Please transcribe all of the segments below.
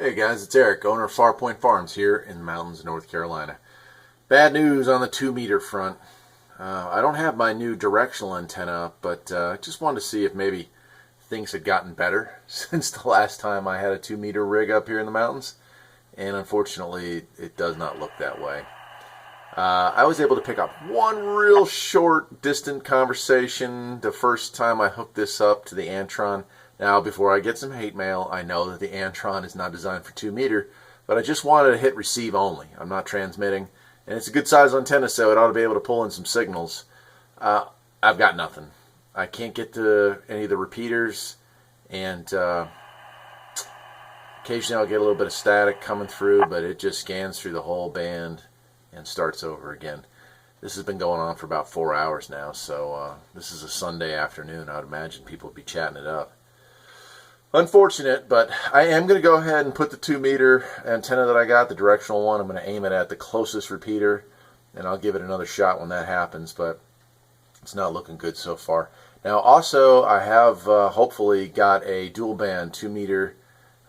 Hey guys, it's Eric, owner of Farpoint Farms here in the mountains of North Carolina. Bad news on the 2-meter front. I don't have my new directional antenna up, but just wanted to see if maybe things had gotten better since the last time I had a 2-meter rig up here in the mountains, and unfortunately it does not look that way. I was able to pick up one real short, distant conversation the first time I hooked this up to the Antron. Now, before I get some hate mail, I know that the Antron is not designed for 2-meter, but I just wanted to hit receive only. I'm not transmitting, and it's a good size antenna, so it ought to be able to pull in some signals. I've got nothing. I can't get to any of the repeaters, and occasionally I'll get a little bit of static coming through, but it just scans through the whole band and starts over again. This has been going on for about 4 hours now, so this is a Sunday afternoon. I would imagine people would be chatting it up. Unfortunate, but I am going to go ahead and put the 2-meter antenna that I got, the directional one, I'm going to aim it at the closest repeater, and I'll give it another shot when that happens, but it's not looking good so far. Now, also, I have hopefully got a dual band 2-meter,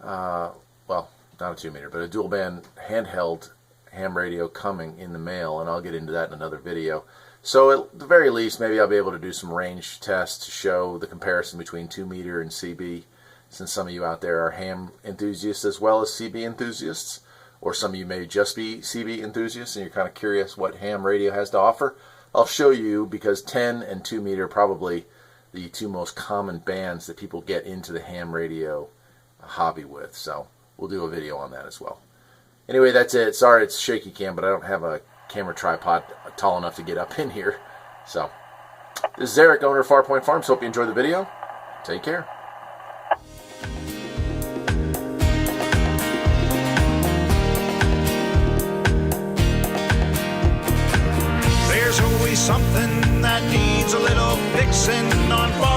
well, not a 2-meter, but a dual band handheld ham radio coming in the mail, and I'll get into that in another video. So at the very least, maybe I'll be able to do some range tests to show the comparison between 2-meter and CB, since some of you out there are ham enthusiasts as well as CB enthusiasts, or some of you may just be CB enthusiasts and you're kind of curious what ham radio has to offer. I'll show you, because 10 and 2-meter are probably the two most common bands that people get into the ham radio hobby with, so we'll do a video on that as well. Anyway, that's it. Sorry it's shaky cam, but I don't have a camera tripod tall enough to get up in here. So, this is Eric, owner of Farpoint Farms. Hope you enjoyed the video. Take care. There's always something that needs a little fixing on Farpoint.